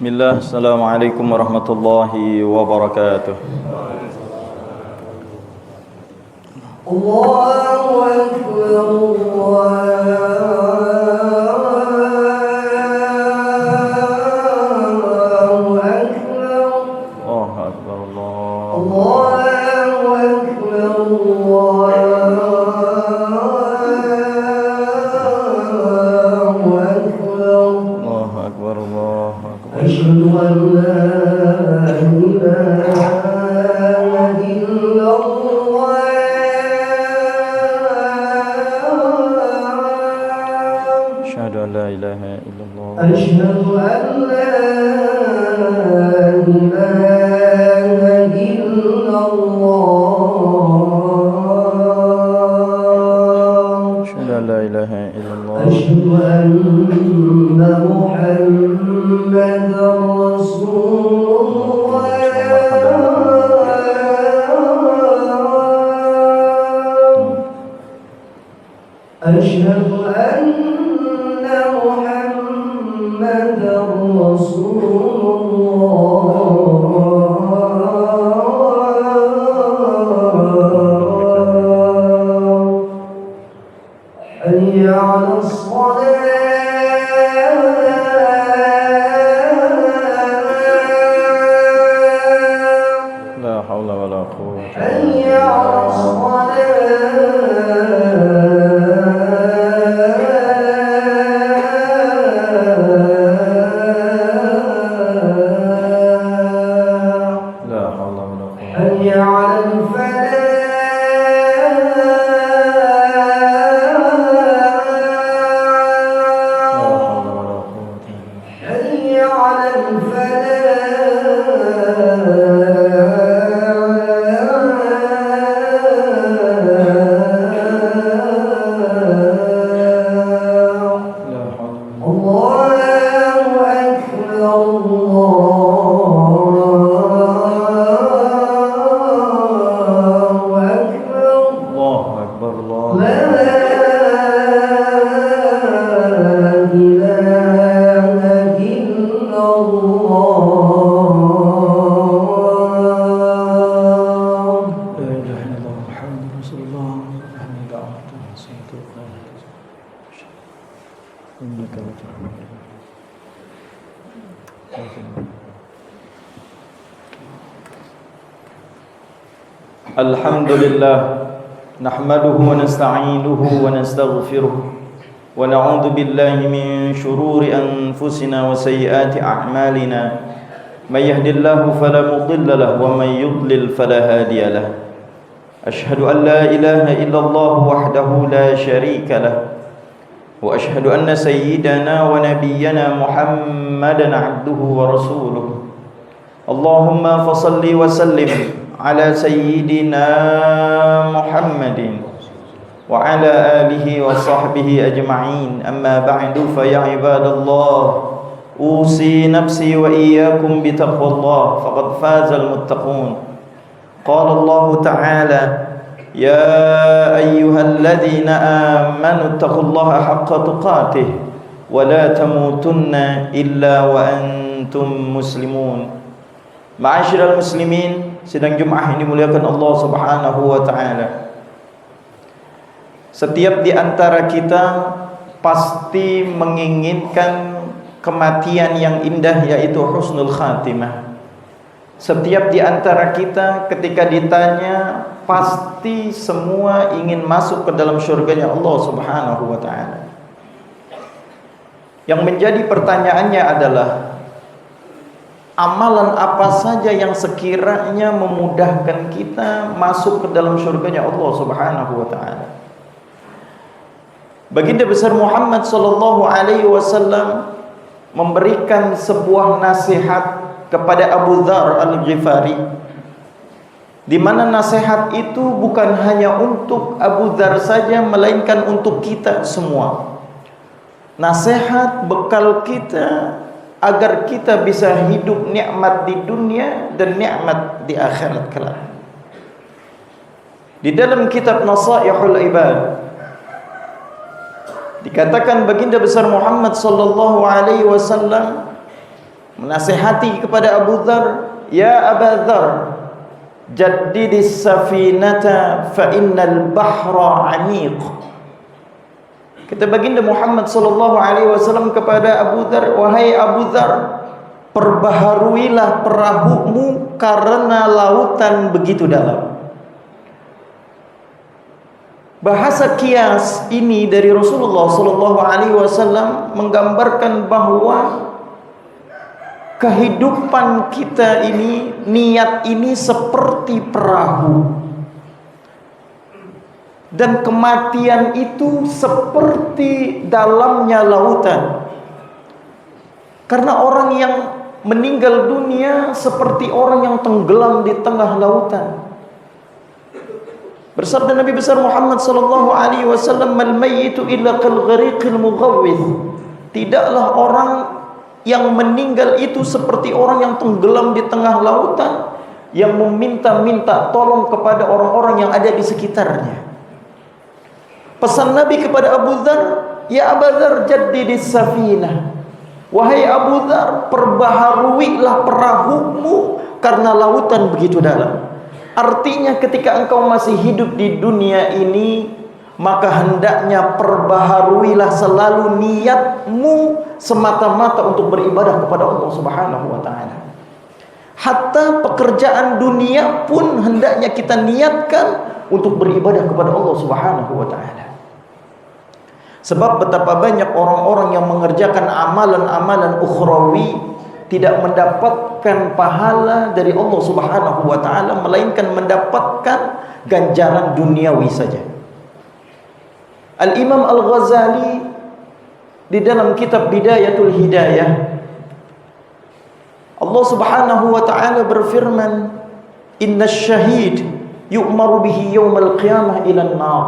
Bismillah, Assalamualaikum warahmatullahi wabarakatuh. Allahu Akbar, Allahu Akbar, Allahu Akbar, Allah. Allahu Akbar, Allahu Akbar. Allahu Akbar, Allahu Akbar. Asyhadu an la ilaha illallah. Asyhadu an la ilaha illallah. أشهد أن لا إله إلا الله. Asyhadu an la ilaha illallah. أشهد أن محمدا رسول الله. أشهد أن محمدا رسول الله. حي على الصلاة. La haula wala quwwata. حي على الصلاة. La haula wala quwwata. حي على La الفلاح. haula wala quwwata. حي على الفلاح. La haula. الله أكبر، الله أكبر. Allahu Akbar, Allah. لا إله إلا الله. La ilaha illallah Muhammadur Rasulullah. Innaka la tuhibbu. Alhamdulillah, nahmaduhu wa nasta'inuhu wa nastaghfiruh wa na'udzu billahi min shururi anfusina wa sayyiati a'malina. May yahdihillahu fala mudilla lahu wa may yudlil fala hadiya lahu. Ashhadu an la ilaha illallah wahdahu la syarika lahu wa ashhadu anna sayyidana wa nabiyyana Muhammadan 'abduhu wa rasuluh. Allahumma fasalli wa sallim ala sayyidina Muhammadin wa ala alihi wa sahbihi ajma'in. Amma ba'du, fa ya ibadallah, usi nafsi wa iyyakum bi taqwallah faqad fazal muttaqun. Qala Allah ta'ala: ya ayyuhalladzina amanu taqullaha haqqa tuqatih wa la tamutunna illa wa antum muslimun. Ma'asyiral muslimin, sidang Jumat ini dimuliakan Allah Subhanahu wa taala. Setiap di antara kita pasti menginginkan kematian yang indah, yaitu husnul khatimah. Setiap di antara kita ketika ditanya pasti semua ingin masuk ke dalam syurganya Allah Subhanahu wa taala. Yang menjadi pertanyaannya adalah, amalan apa saja yang sekiranya memudahkan kita masuk ke dalam syurganya Allah Subhanahu wa taala. Baginda besar Muhammad sallallahu alaihi wasallam memberikan sebuah nasihat kepada Abu Dzar Al-Ghifari, di mana nasihat itu bukan hanya untuk Abu Dzar saja, melainkan untuk kita semua. Nasihat bekal kita agar kita bisa hidup nikmat di dunia dan nikmat di akhirat kelak. Di dalam kitab Nasaihul Ibad dikatakan baginda besar Muhammad sallallahu alaihi wasallam menasihati kepada Abu Dzar, "Ya Aba Dzar, jaddidis safinata fa innal bahra 'amiq." Kata baginda Muhammad sallallahu alaihi wasallam kepada Abu Dzar, "Wahai Abu Dzar, perbaharuilah perahumu karena lautan begitu dalam." Bahasa kias ini dari Rasulullah sallallahu alaihi wasallam menggambarkan bahwa kehidupan kita ini, niat ini seperti perahu, dan kematian itu seperti dalamnya lautan. Karena orang yang meninggal dunia seperti orang yang tenggelam di tengah lautan. Bersabda Nabi besar Muhammad sallallahu alaihi wasallam, "Mal mayyitu illa kal ghariqil mughawwith." Tidaklah orang yang meninggal itu seperti orang yang tenggelam di tengah lautan, yang meminta-minta tolong kepada orang-orang yang ada di sekitarnya. Pesan Nabi kepada Abu Dzar, "Ya Abu Dzar, jaddidis safinah." Wahai Abu Dzar, perbaharuilah perahumu karena lautan begitu dalam. Artinya ketika engkau masih hidup di dunia ini, maka hendaknya perbaharuilah selalu niatmu semata-mata untuk beribadah kepada Allah Subhanahu wa taala. Hatta pekerjaan dunia pun hendaknya kita niatkan untuk beribadah kepada Allah Subhanahu wa taala. Sebab betapa banyak orang-orang yang mengerjakan amalan-amalan ukhrawi tidak mendapatkan pahala dari Allah Subhanahu wa taala, melainkan mendapatkan ganjaran duniawi saja. Al-Imam Al-Ghazali di dalam kitab Bidayatul Hidayah, Allah Subhanahu wa taala berfirman, "Innash syahid yu'maru bihi yawmal qiyamah ila an-nar."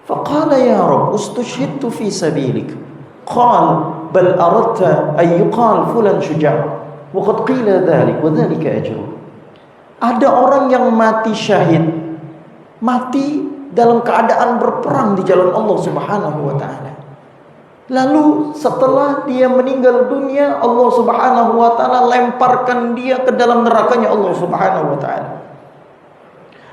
Faqala ya Rabb, "Ustushhidtu fi sabilik." Qal, "Bal aradta an yuqal fulan syuja', wa qad qila dhalik wa dhalika ajru." Ada orang yang mati syahid, mati dalam keadaan berperang di jalan Allah Subhanahu wa taala. Lalu setelah dia meninggal dunia, Allah Subhanahu wa taala lemparkan dia ke dalam nerakanya Allah Subhanahu wa taala.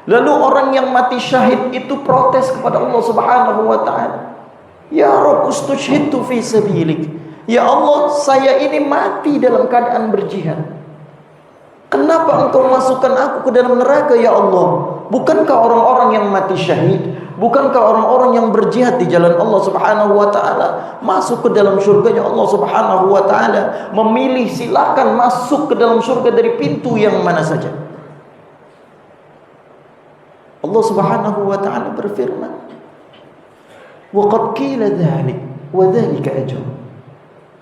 Lalu orang yang mati syahid itu protes kepada Allah Subhanahu wa taala, "Ya Rabb, ustushhidtu fi sabilik." Ya Allah, saya ini mati dalam keadaan berjihad. Kenapa engkau masukkan aku ke dalam neraka ya Allah? Bukankah orang-orang yang mati syahid, bukankah orang-orang yang berjihad di jalan Allah Subhanahu wa taala masuk ke dalam surganya Allah Subhanahu wa taala? Memilih, silakan masuk ke dalam surga dari pintu yang mana saja. Allah Subhanahu wa taala berfirman, "Wa qad qila dzalik wa dzalika ajr."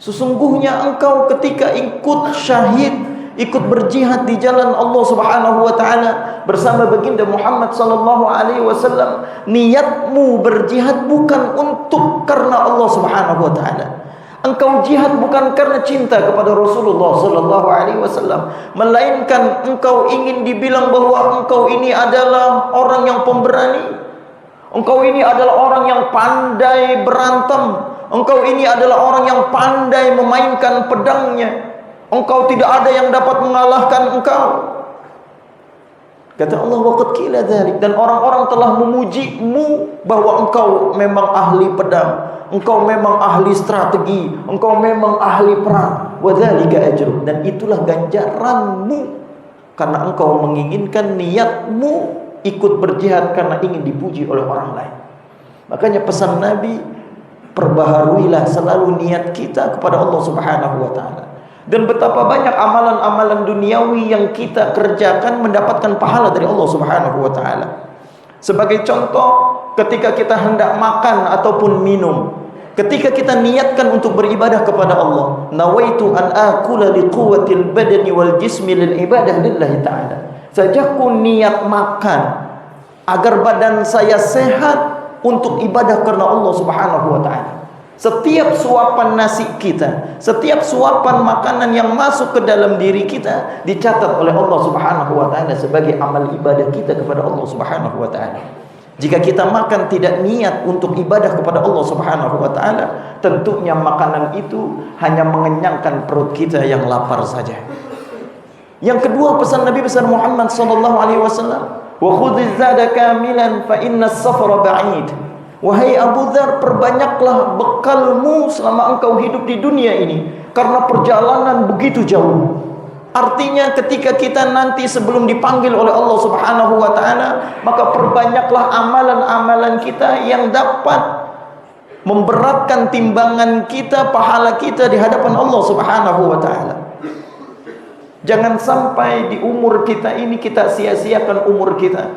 Sesungguhnya engkau ketika ikut syahid, ikut berjihad di jalan Allah Subhanahu wa taala bersama baginda Muhammad sallallahu alaihi wasallam, niatmu berjihad bukan untuk karena Allah Subhanahu wa taala. Engkau jihad bukan karena cinta kepada Rasulullah sallallahu alaihi wasallam, melainkan engkau ingin dibilang bahwa engkau ini adalah orang yang pemberani. Engkau ini adalah orang yang pandai berantem. Engkau ini adalah orang yang pandai memainkan pedangnya. Engkau tidak ada yang dapat mengalahkan engkau. Kata Allah, "Waqad qila dzalik." Dan orang-orang telah memujimu bahwa engkau memang ahli pedang, engkau memang ahli strategi, engkau memang ahli perang. Wa dzalika ajru. Dan itulah ganjaranmu karena engkau menginginkan, niatmu ikut berjihad karena ingin dipuji oleh orang lain. Makanya pesan Nabi, perbaharuilah selalu niat kita kepada Allah Subhanahu wa taala. Dan betapa banyak amalan-amalan duniawi yang kita kerjakan mendapatkan pahala dari Allah Subhanahu wa taala. Sebagai contoh, ketika kita hendak makan ataupun minum, ketika kita niatkan untuk beribadah kepada Allah, nawaitu an akula liquwwatil badani wal jismi lil ibadah lillahi ta'ala. Sajaku niat makan agar badan saya sehat untuk ibadah karena Allah Subhanahu wa taala. Setiap suapan nasi kita, setiap suapan makanan yang masuk ke dalam diri kita dicatat oleh Allah Subhanahu wa taala sebagai amal ibadah kita kepada Allah Subhanahu wa taala. Jika kita makan tidak niat untuk ibadah kepada Allah Subhanahu wa taala, tentunya makanan itu hanya mengenyangkan perut kita yang lapar saja. Yang kedua, pesan Nabi besar Muhammad sallallahu alaihi wasallam, wa khudhiz zada kamilan fa inna as-safara ba'id. Wahai Abu Dzar, perbanyaklah bekalmu selama engkau hidup di dunia ini, karena perjalanan begitu jauh. Artinya ketika kita nanti sebelum dipanggil oleh Allah Subhanahu wa taala, maka perbanyaklah amalan-amalan kita yang dapat memberatkan timbangan kita, pahala kita di hadapan Allah Subhanahu wa taala. Jangan sampai di umur kita ini kita sia-siakan umur kita.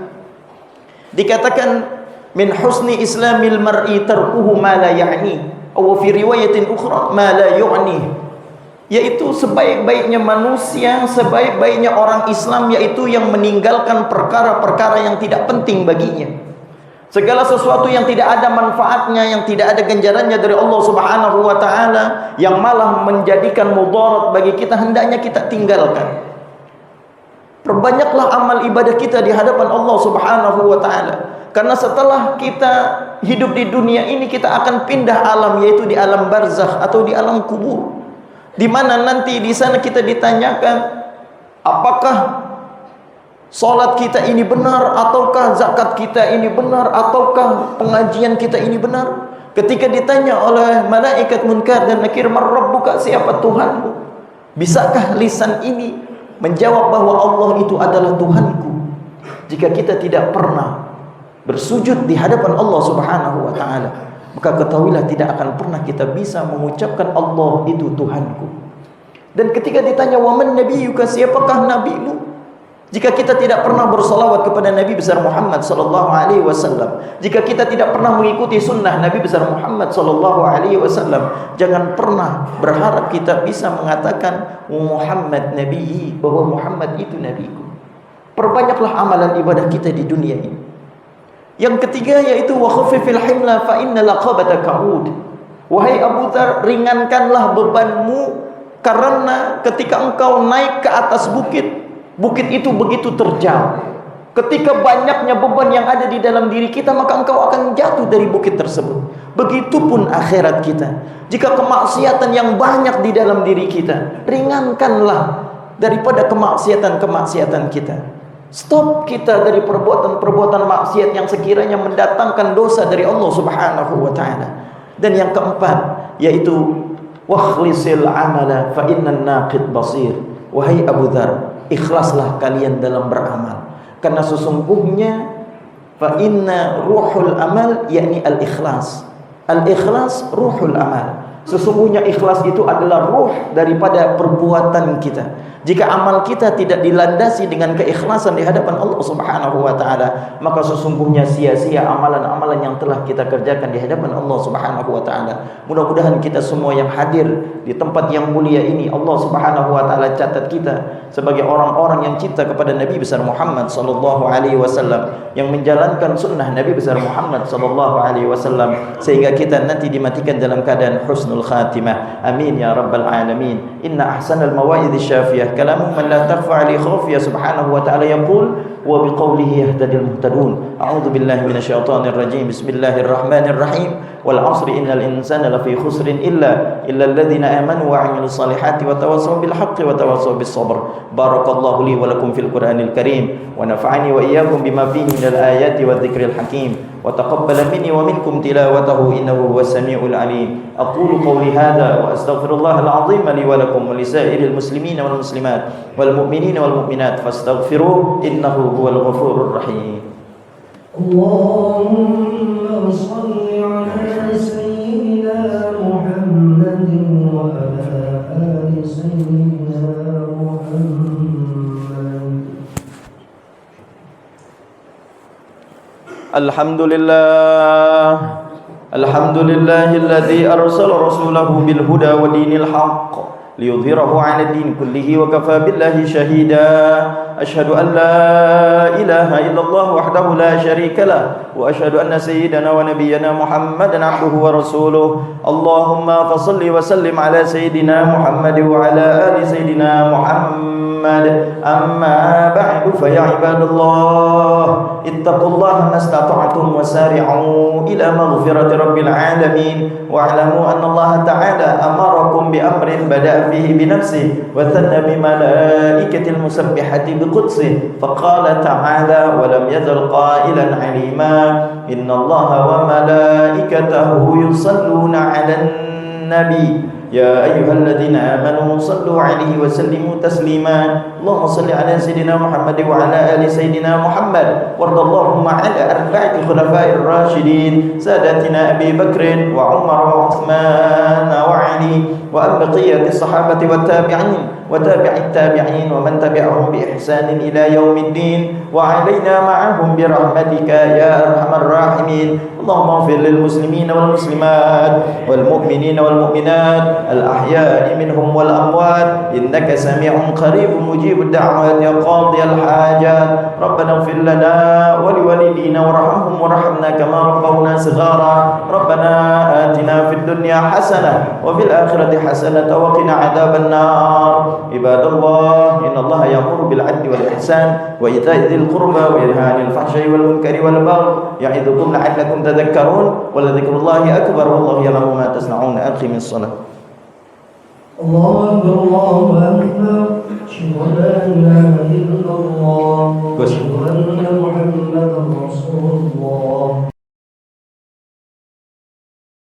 Dikatakan min husni islamil mar'i tarkuhu ma la ya'ni, atau fi riwayatin ukhra ma la yu'ni. Yaitu sebaik-baiknya manusia, sebaik-baiknya orang Islam, yaitu yang meninggalkan perkara-perkara yang tidak penting baginya. Segala sesuatu yang tidak ada manfaatnya, yang tidak ada ganjarannya dari Allah Subhanahu wa taala, yang malah menjadikan mudarat bagi kita, hendaknya kita tinggalkan. Perbanyaklah amal ibadah kita di hadapan Allah Subhanahu wa taala. Karena setelah kita hidup di dunia ini, kita akan pindah alam, yaitu di alam barzakh atau di alam kubur. Di mana nanti di sana kita ditanyakan, apakah salat kita ini benar, ataukah zakat kita ini benar, ataukah pengajian kita ini benar. Ketika ditanya oleh malaikat Munkar dan Nakir, man rabbuka, siapa Tuhanmu? Bisakah lisan ini menjawab bahwa Allah itu adalah Tuhanku? Jika kita tidak pernah bersujud di hadapan Allah Subhanahu wa taala, maka ketahuilah tidak akan pernah kita bisa mengucapkan Allah itu Tuhanku. Dan ketika ditanya wa man nabiyyuka, siapakah nabimu? Jika kita tidak pernah bersalawat kepada Nabi besar Muhammad sallallahu alaihi wasallam, jika kita tidak pernah mengikuti sunnah Nabi besar Muhammad sallallahu alaihi wasallam, jangan pernah berharap kita bisa mengatakan Muhammad nabi, bahwa Muhammad itu nabiku. Perbanyaklah amalan ibadah kita di dunia ini. Yang ketiga yaitu wa khaffifil himla fa inna laqabata ka'ud. Wahai Abu Dzar, ringankanlah bebanmu, karena ketika engkau naik ke atas bukit, bukit itu begitu terjal. Ketika banyaknya beban yang ada di dalam diri kita, maka engkau akan jatuh dari bukit tersebut. Begitupun akhirat kita. Jika kemaksiatan yang banyak di dalam diri kita, ringankanlah daripada kemaksiatan-kemaksiatan kita. Stop kita dari perbuatan-perbuatan maksiat yang sekiranya mendatangkan dosa dari Allah Subhanahu wa taala. Dan yang keempat yaitu wakhlisil amala fa innan naqid basir. Wahai Abu Dzar, ikhlaslah kalian dalam beramal, karena sesungguhnya fa inna ruhul amal yakni al-ikhlas. Al-ikhlas ruhul amal. Sesungguhnya ikhlas itu adalah ruh daripada perbuatan kita. Jika amal kita tidak dilandasi dengan keikhlasan di hadapan Allah Subhanahu wa taala, maka sesungguhnya sia-sia amalan-amalan yang telah kita kerjakan di hadapan Allah Subhanahu wa taala. Mudah-mudahan kita semua yang hadir di tempat yang mulia ini, Allah Subhanahu wa taala catat kita sebagai orang-orang yang cinta kepada Nabi besar Muhammad sallallahu alaihi wasallam, yang menjalankan sunnah Nabi besar Muhammad sallallahu alaihi wasallam, sehingga kita nanti dimatikan dalam keadaan husnul khatimah. Amin ya rabbal alamin. Inna ahsanal mawaidhi syafiyah kalamu man la takhfa ali khafiyah. Subhanahu wa ta'ala yaqul wa biqawlihi yahtadil muhtadun. A'udzu billahi minasyaitonir rajim. Bismillahirrahmanirrahim. Wal 'asri innal insana lafi khusrin illa alladhina amanu wa 'amilus salihati wa tawassaw bil haqqi wa tawassaw bis sabr. Barakallahu li wa lakum fil Qur'anil karim wa nafa'ani wa iyyakum bima fihi minal ayati wadh-dhikril hakim wa taqabbala minni wa minkum tilawatahu innahu huwas samiul alim. Aqulu qawli hadha wa astaghfirullahal 'azim li wa lakum wa lisairil muslimina wal muslimat wal mu'minina wal mu'minat fastaghfiruhu innahu huwal ghafurur rahim. Allahumma shalli ala sayyidina Muhammadin wa ala ali sayyidina Muhammad. Alhamdulillahilladzi arsala rasulahu bil huda wa dinil haqq liyudhhirahu 'ala ad-din kullihi wa kafa billahi shahida. Asyhadu an la ilaha illallah wahdahu la syarika lah wa asyhadu anna sayyidana wa nabiyyana Muhammadan 'abduhu wa rasuluh. Allahumma fashalli wa sallim 'ala sayyidina Muhammad wa 'ala ali sayyidina Muhammad. محمد أما بعد فيا عباد الله اتقوا الله ما استطعتم وسارعوا إلى مغفرة رب العالمين واعلموا أن الله تعالى أمركم بأمر بدأ فيه بنفسه وثنى بملائكة المسبحة بقدسه فقال تعالى ولم يزل قائلا عليما إن الله وملائكته يصلون على النبي يا أيها الذين آمنوا صلوا عليه وسلموا تسليما اللهم صل على سيدنا محمد وعلى آل سيدنا محمد وارض اللهم على أربعة الخلفاء الراشدين سادتنا أبي بكر وعمر وعثمان وعلي وأن بقية الصحابة والتابعين وتابع التابعين ومن تبعهم بإحسان إلى يوم الدين وعلينا معهم برحمتك يا أرحم الراحمين اللهم اغفر للمسلمين والمسلمات والمؤمنين والمؤمنات الأحياء منهم والأموات إنك سميع قريب مجيب الدعوات يا قاضي الحاجات ربنا اغفر لنا ولوالدينا وارحمهم وارحمنا كما ربونا صغارا ربنا آتنا في الدنيا حسنة وفي الآخرة حسنة وقنا عذاب النار عباد الله إن الله يأمر بالعدل والإحسان وإيتاء ذي القربى وينهى عن الفحشاء والمنكر والبغي يعظكم لعلكم تذكرون ولذكر الله أكبر والله يعلم ما تصنعون أقم الصلاة الله أكبر الله أكبر